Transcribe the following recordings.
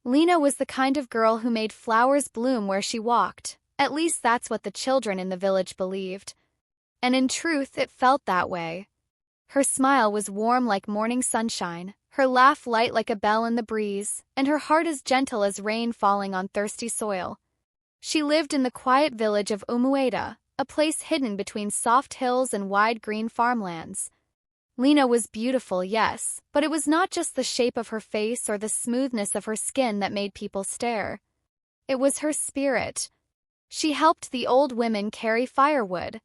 Lena was the kind of girl who made flowers bloom where she walked. At least that's what the children in the village believed. And in truth, it felt that way. Her smile was warm like morning sunshine, her laugh light like a bell in the breeze, and her heart as gentle as rain falling on thirsty soil. She lived in the quiet village of Umueda, a place hidden between soft hills and wide green farmlands. Lena was beautiful, yes, but it was not just the shape of her face or the smoothness of her skin that made people stare. It was her spirit. She helped the old women carry firewood.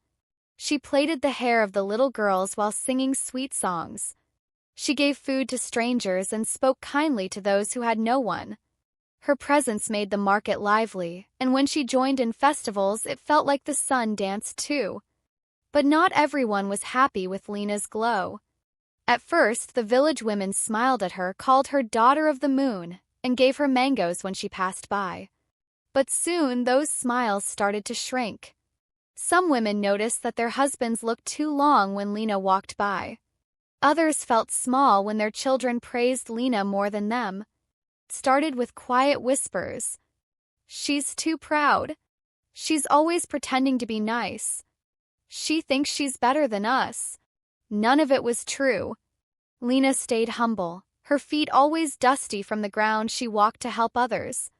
She plaited the hair of the little girls while singing sweet songs. She gave food to strangers and spoke kindly to those who had no one. Her presence made the market lively, and when she joined in festivals, it felt like the sun danced too. But not everyone was happy with Lena's glow. At first, the village women smiled at her, called her Daughter of the Moon, and gave her mangoes when she passed by. But soon, those smiles started to shrink. Some women noticed that their husbands looked too long when Lena walked by. Others felt small when their children praised Lena more than them. It started with quiet whispers. She's too proud. She's always pretending to be nice. She thinks she's better than us. None of it was true. Lena stayed humble, her feet always dusty from the ground she walked to help others.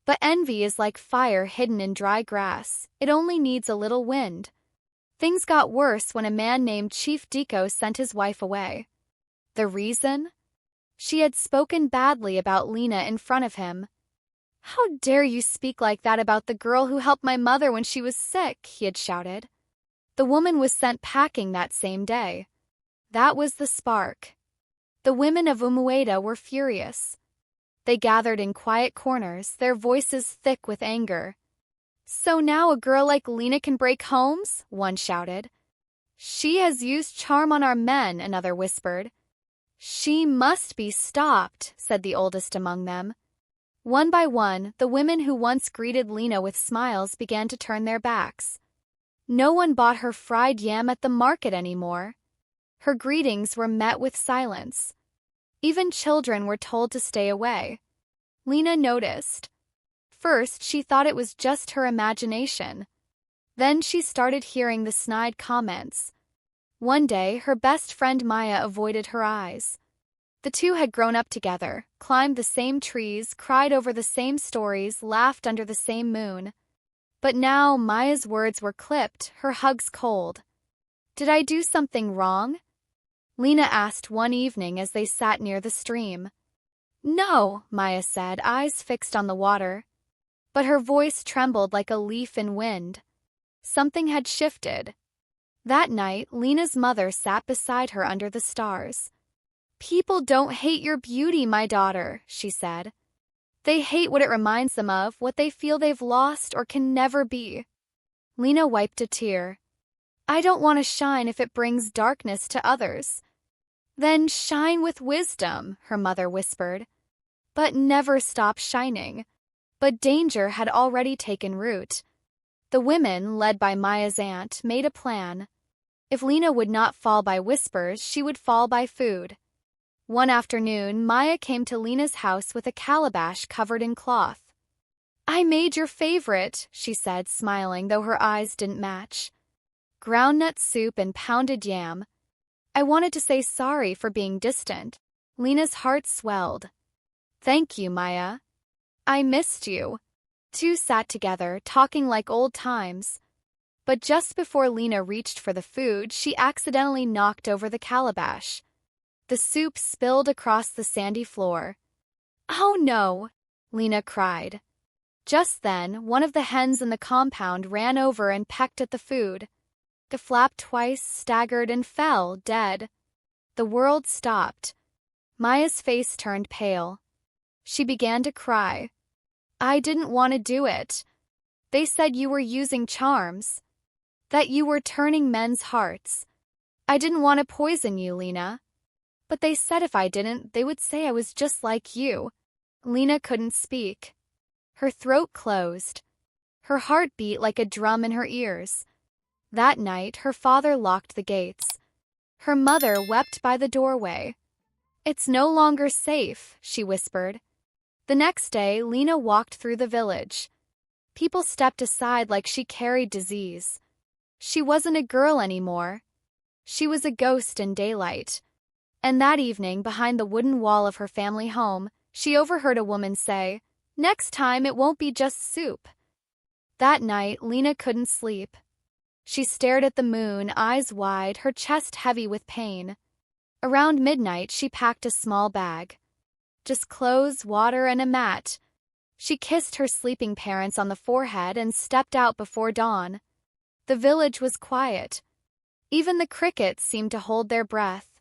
But envy is like fire hidden in dry grass. It only needs a little wind. Things got worse when a man named Chief Diko sent his wife away. The reason? She had spoken badly about Lena in front of him. "How dare you speak like that about the girl who helped my mother when she was sick?" he had shouted. The woman was sent packing that same day. That was the spark. The women of Umueda were furious. They gathered in quiet corners, their voices thick with anger. "So now a girl like Lena can break homes?" one shouted. "She has used charm on our men," another whispered. "She must be stopped," said the oldest among them. One by one, the women who once greeted Lena with smiles began to turn their backs. No one bought her fried yam at the market anymore. Her greetings were met with silence. Even children were told to stay away. Lena noticed. First, she thought it was just her imagination. Then she started hearing the snide comments. One day, her best friend Maya avoided her eyes. The two had grown up together, climbed the same trees, cried over the same stories, laughed under the same moon. But now Maya's words were clipped, her hugs cold. "Did I do something wrong?" Lena asked one evening as they sat near the stream. "No," Maya said, eyes fixed on the water. But her voice trembled like a leaf in wind. Something had shifted. That night, Lena's mother sat beside her under the stars. "People don't hate your beauty, my daughter," she said. "They hate what it reminds them of, what they feel they've lost or can never be." Lena wiped a tear. "I don't want to shine if it brings darkness to others." "Then shine with wisdom," her mother whispered. "But never stop shining." But danger had already taken root. The women, led by Maya's aunt, made a plan. If Lena would not fall by whispers, she would fall by food. One afternoon, Maya came to Lena's house with a calabash covered in cloth. "I made your favorite," she said, smiling, though her eyes didn't match. "Groundnut soup and pounded yam. I wanted to say sorry for being distant." Lena's heart swelled. "Thank you, Maya. I missed you." Two sat together, talking like old times. But just before Lena reached for the food, she accidentally knocked over the calabash. The soup spilled across the sandy floor. "Oh no!" Lena cried. Just then, one of the hens in the compound ran over and pecked at the food. It flapped twice, staggered, and fell, dead. The world stopped. Maya's face turned pale. She began to cry. "I didn't want to do it. They said you were using charms. That you were turning men's hearts. I didn't want to poison you, Lena. But they said if I didn't, they would say I was just like you." Lena couldn't speak. Her throat closed. Her heart beat like a drum in her ears. That night, her father locked the gates. Her mother wept by the doorway. "It's no longer safe," she whispered. The next day, Lena walked through the village. People stepped aside like she carried disease. She wasn't a girl anymore. She was a ghost in daylight. And that evening, behind the wooden wall of her family home, she overheard a woman say, "Next time it won't be just soup." That night, Lena couldn't sleep. She stared at the moon, eyes wide, her chest heavy with pain. Around midnight, she packed a small bag. Just clothes, water, and a mat. She kissed her sleeping parents on the forehead and stepped out before dawn. The village was quiet. Even the crickets seemed to hold their breath.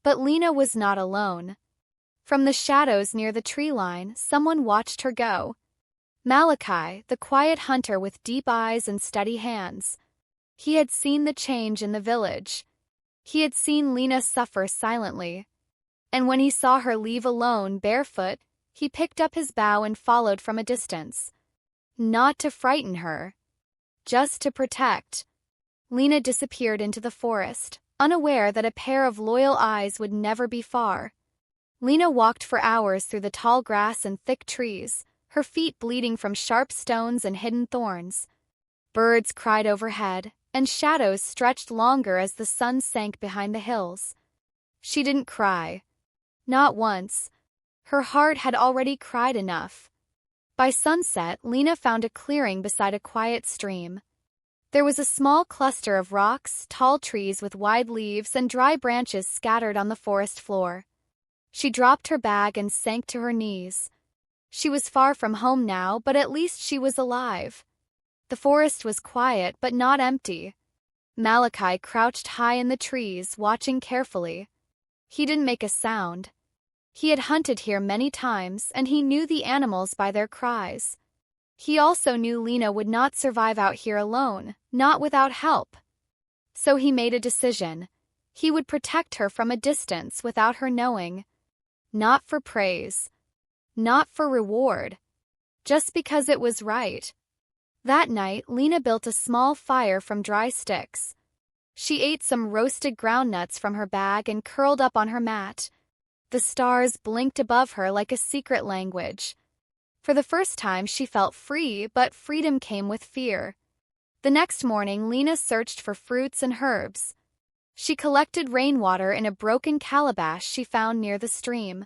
But Lena was not alone. From the shadows near the tree line, someone watched her go. Malachi, the quiet hunter with deep eyes and steady hands. He had seen the change in the village. He had seen Lena suffer silently. And when he saw her leave alone, barefoot, he picked up his bow and followed from a distance. Not to frighten her. Just to protect. Lena disappeared into the forest, unaware that a pair of loyal eyes would never be far. Lena walked for hours through the tall grass and thick trees, her feet bleeding from sharp stones and hidden thorns. Birds cried overhead, and shadows stretched longer as the sun sank behind the hills. She didn't cry. Not once. Her heart had already cried enough. By sunset, Lena found a clearing beside a quiet stream. There was a small cluster of rocks, tall trees with wide leaves, and dry branches scattered on the forest floor. She dropped her bag and sank to her knees. She was far from home now, but at least she was alive. The forest was quiet, but not empty. Malachi crouched high in the trees, watching carefully. He didn't make a sound. He had hunted here many times, and he knew the animals by their cries. He also knew Lena would not survive out here alone, not without help. So he made a decision. He would protect her from a distance without her knowing. Not for praise. Not for reward. Just because it was right. That night, Lena built a small fire from dry sticks. She ate some roasted groundnuts from her bag and curled up on her mat. The stars blinked above her like a secret language. For the first time, she felt free, but freedom came with fear. The next morning, Lena searched for fruits and herbs. She collected rainwater in a broken calabash she found near the stream.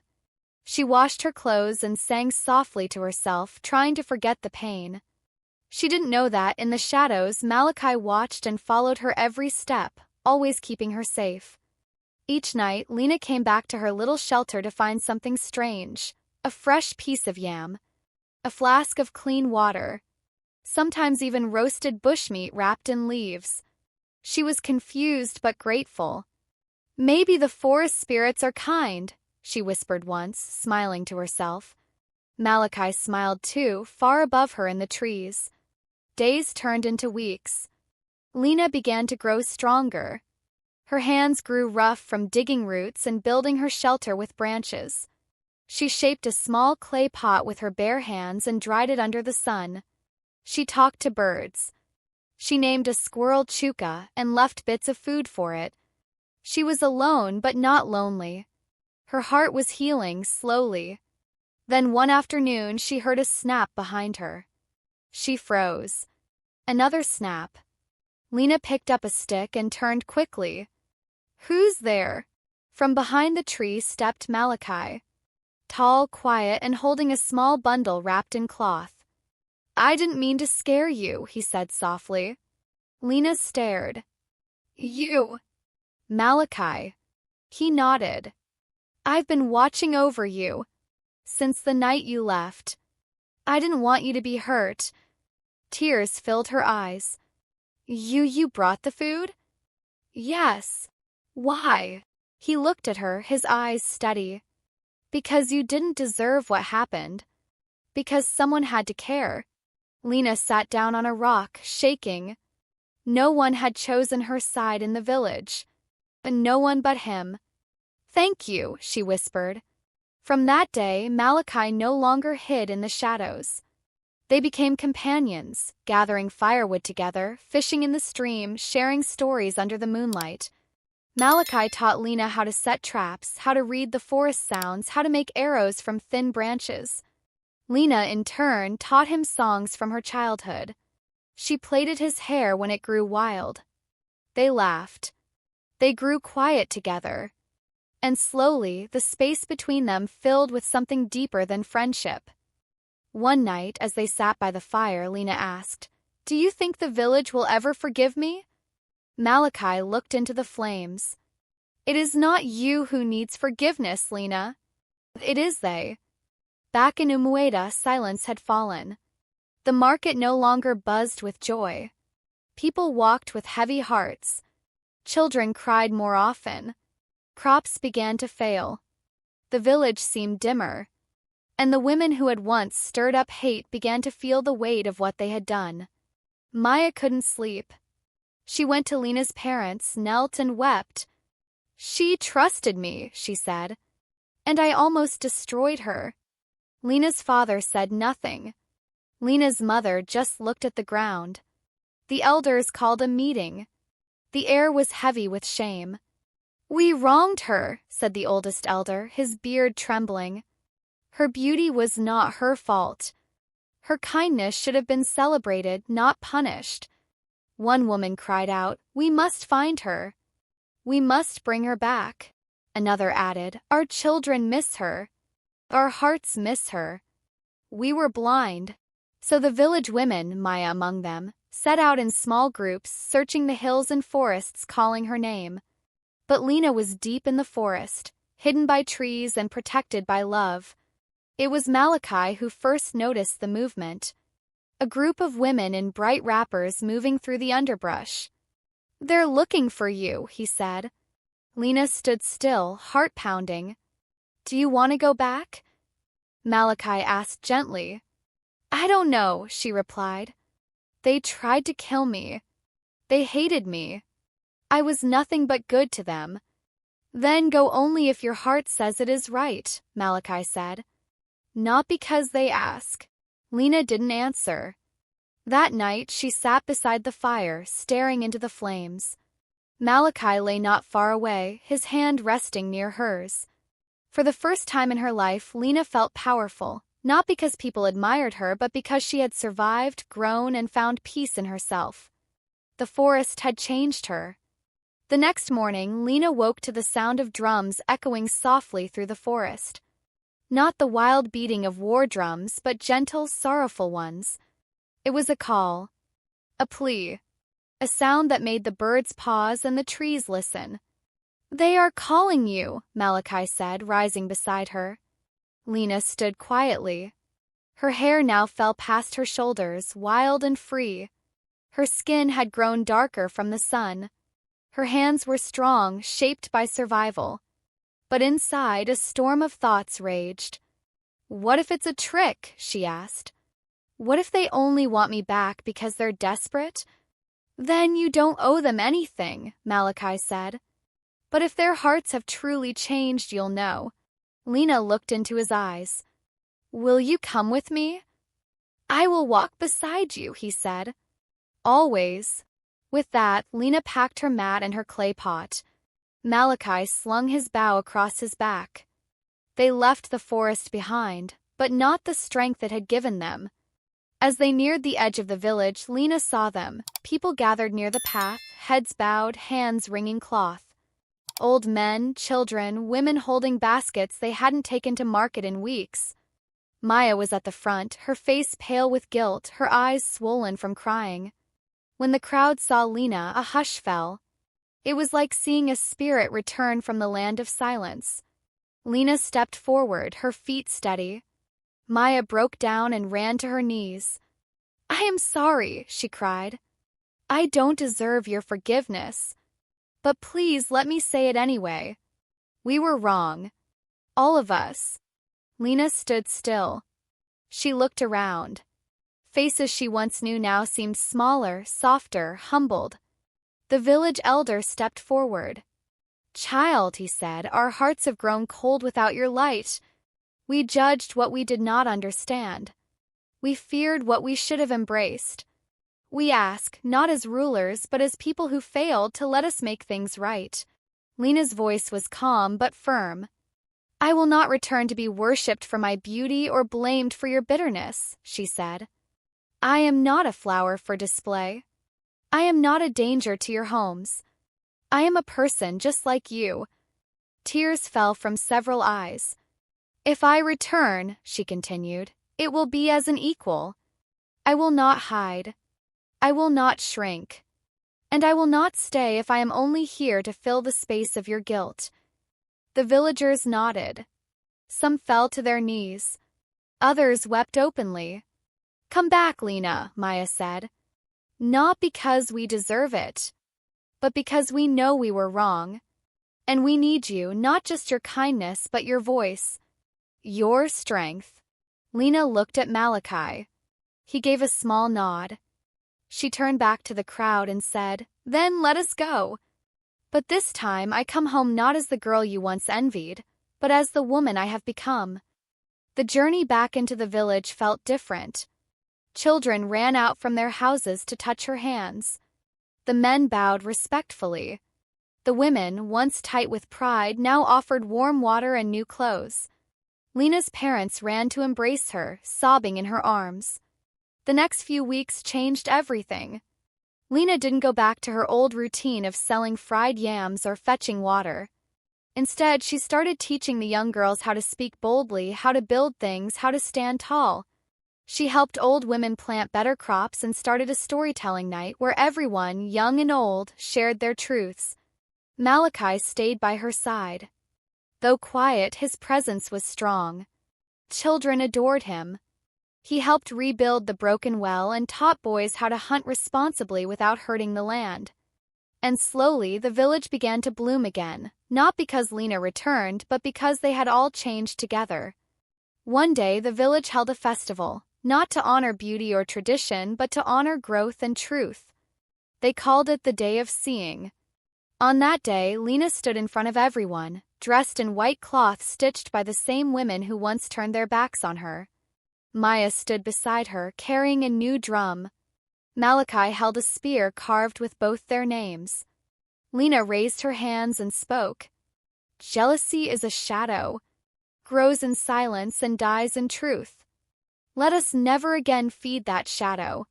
She washed her clothes and sang softly to herself, trying to forget the pain. She didn't know that, in the shadows, Malachi watched and followed her every step, always keeping her safe. Each night, Lena came back to her little shelter to find something strange. A fresh piece of yam. A flask of clean water. Sometimes even roasted bushmeat wrapped in leaves. She was confused but grateful. "Maybe the forest spirits are kind," she whispered once, smiling to herself. Malachi smiled too, far above her in the trees. Days turned into weeks. Lena began to grow stronger. Her hands grew rough from digging roots and building her shelter with branches. She shaped a small clay pot with her bare hands and dried it under the sun. She talked to birds. She named a squirrel Chuka and left bits of food for it. She was alone but not lonely. Her heart was healing slowly. Then one afternoon she heard a snap behind her. She froze. Another snap. Lena picked up a stick and turned quickly. "Who's there?" From behind the tree stepped Malachi. Tall, quiet, and holding a small bundle wrapped in cloth. "I didn't mean to scare you," he said softly. Lena stared. "You?" "Malachi." He nodded. "I've been watching over you since the night you left. I didn't want you to be hurt." Tears filled her eyes. You brought the food?" "Yes." "Why?" He looked at her, his eyes steady. "Because you didn't deserve what happened. Because someone had to care." Lena sat down on a rock, shaking. No one had chosen her side in the village. No one but him. "Thank you," she whispered. From that day, Malachi no longer hid in the shadows. They became companions, gathering firewood together, fishing in the stream, sharing stories under the moonlight. Malachi taught Lena how to set traps, how to read the forest sounds, how to make arrows from thin branches. Lena, in turn, taught him songs from her childhood. She plaited his hair when it grew wild. They laughed. They grew quiet together. And slowly, the space between them filled with something deeper than friendship. One night, as they sat by the fire, Lena asked, "Do you think the village will ever forgive me?" Malachi looked into the flames. "It is not you who needs forgiveness, Lena. It is they." Back in Umueda, silence had fallen. The market no longer buzzed with joy. People walked with heavy hearts. Children cried more often. Crops began to fail. The village seemed dimmer. And the women who had once stirred up hate began to feel the weight of what they had done. Maya couldn't sleep. She went to Lena's parents, knelt and wept. "She trusted me," she said, "and I almost destroyed her." Lena's father said nothing. Lena's mother just looked at the ground. The elders called a meeting. The air was heavy with shame. "We wronged her," said the oldest elder, his beard trembling. "Her beauty was not her fault. Her kindness should have been celebrated, not punished." One woman cried out, "We must find her. We must bring her back." Another added, "Our children miss her. Our hearts miss her. We were blind." So the village women, Maya among them, set out in small groups, searching the hills and forests, calling her name. But Lena was deep in the forest, hidden by trees and protected by love. It was Malachi who first noticed the movement. A group of women in bright wrappers moving through the underbrush. "They're looking for you," he said. Lena stood still, heart pounding. "Do you want to go back?" Malachi asked gently. "I don't know," she replied. "They tried to kill me. They hated me. I was nothing but good to them." "Then go only if your heart says it is right," Malachi said. "Not because they ask." Lena didn't answer. That night, she sat beside the fire, staring into the flames. Malachi lay not far away, his hand resting near hers. For the first time in her life, Lena felt powerful, not because people admired her, but because she had survived, grown, and found peace in herself. The forest had changed her. The next morning, Lena woke to the sound of drums echoing softly through the forest. Not the wild beating of war drums, but gentle, sorrowful ones. It was a call, a plea, a sound that made the birds pause and the trees listen. "They are calling you," Malachi said, rising beside her. Lena stood quietly. Her hair now fell past her shoulders, wild and free. Her skin had grown darker from the sun. Her hands were strong, shaped by survival. But inside, a storm of thoughts raged. "What if it's a trick?" she asked. "What if they only want me back because they're desperate?" "Then you don't owe them anything," Malachi said. "But if their hearts have truly changed, you'll know." Lena looked into his eyes. "Will you come with me?" "I will walk beside you," he said. "Always." With that, Lena packed her mat and her clay pot. Malachi slung his bow across his back. They left the forest behind, but not the strength it had given them. As they neared the edge of the village, Lena saw them. People gathered near the path, heads bowed, hands wringing cloth. Old men, children, women holding baskets they hadn't taken to market in weeks. Maya was at the front, her face pale with guilt, her eyes swollen from crying. When the crowd saw Lena, a hush fell. It was like seeing a spirit return from the land of silence. Lena stepped forward, her feet steady. Maya broke down and ran to her knees. "I am sorry," she cried. "I don't deserve your forgiveness. But please let me say it anyway. We were wrong. All of us." Lena stood still. She looked around. Faces she once knew now seemed smaller, softer, humbled. The village elder stepped forward. "Child," he said, "our hearts have grown cold without your light. We judged what we did not understand. We feared what we should have embraced. We ask, not as rulers, but as people who failed, to let us make things right." Lena's voice was calm but firm. I will not return to be worshipped for my beauty or blamed for your bitterness, she said. I am not a flower for display. I am not a danger to your homes. I am a person just like you. Tears fell from several eyes. If I return, she continued, it will be as an equal. I will not hide. I will not shrink. And I will not stay if I am only here to fill the space of your guilt. The villagers nodded. Some fell to their knees. Others wept openly. Come back, Lena, Maya said. Not because we deserve it, but because we know we were wrong. And we need you, not just your kindness, but your voice. Your strength. Lena looked at Malachi. He gave a small nod. She turned back to the crowd and said, Then let us go. But this time I come home not as the girl you once envied, but as the woman I have become. The journey back into the village felt different. Children ran out from their houses to touch her hands. The men bowed respectfully. The women, once tight with pride, now offered warm water and new clothes. Lena's parents ran to embrace her, sobbing in her arms. The next few weeks changed everything. Lena didn't go back to her old routine of selling fried yams or fetching water. Instead, she started teaching the young girls how to speak boldly, how to build things, how to stand tall. She helped old women plant better crops and started a storytelling night where everyone, young and old, shared their truths. Malachi stayed by her side. Though quiet, his presence was strong. Children adored him. He helped rebuild the broken well and taught boys how to hunt responsibly without hurting the land. And slowly, the village began to bloom again, not because Lena returned, but because they had all changed together. One day, the village held a festival, not to honor beauty or tradition, but to honor growth and truth. They called it the Day of Seeing. On that day, Lena stood in front of everyone, dressed in white cloth stitched by the same women who once turned their backs on her. Maya stood beside her, carrying a new drum. Malachi held a spear carved with both their names. Lena raised her hands and spoke. Jealousy is a shadow, grows in silence and dies in truth. Let us never again feed that shadow.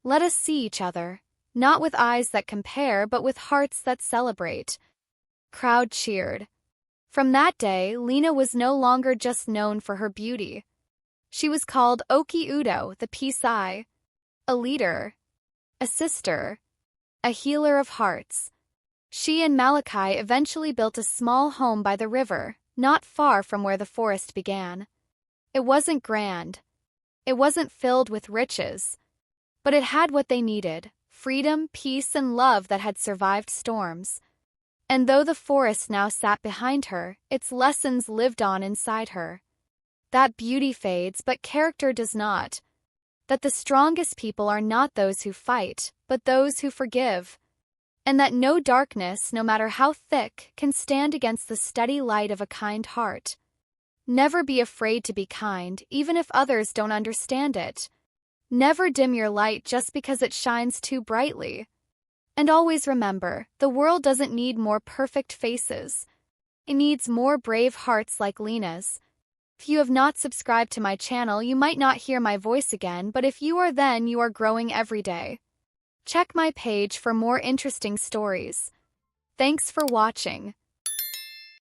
Let us see each other, not with eyes that compare, but with hearts that celebrate. Crowd cheered. From that day, Lena was no longer just known for her beauty. She was called Oki Udo, the Peace Eye, a leader, a sister, a healer of hearts. She and Malachi eventually built a small home by the river, not far from where the forest began. It wasn't grand. It wasn't filled with riches. But it had what they needed: freedom, peace, and love that had survived storms. And though the forest now sat behind her, its lessons lived on inside her. That beauty fades, but character does not. That the strongest people are not those who fight, but those who forgive. And that no darkness, no matter how thick, can stand against the steady light of a kind heart. Never be afraid to be kind, even if others don't understand it. Never dim your light just because it shines too brightly. And always remember, the world doesn't need more perfect faces. It needs more brave hearts like Lena's. If you have not subscribed to my channel, you might not hear my voice again, but if you are, then you are growing every day. Check my page for more interesting stories. Thanks for watching.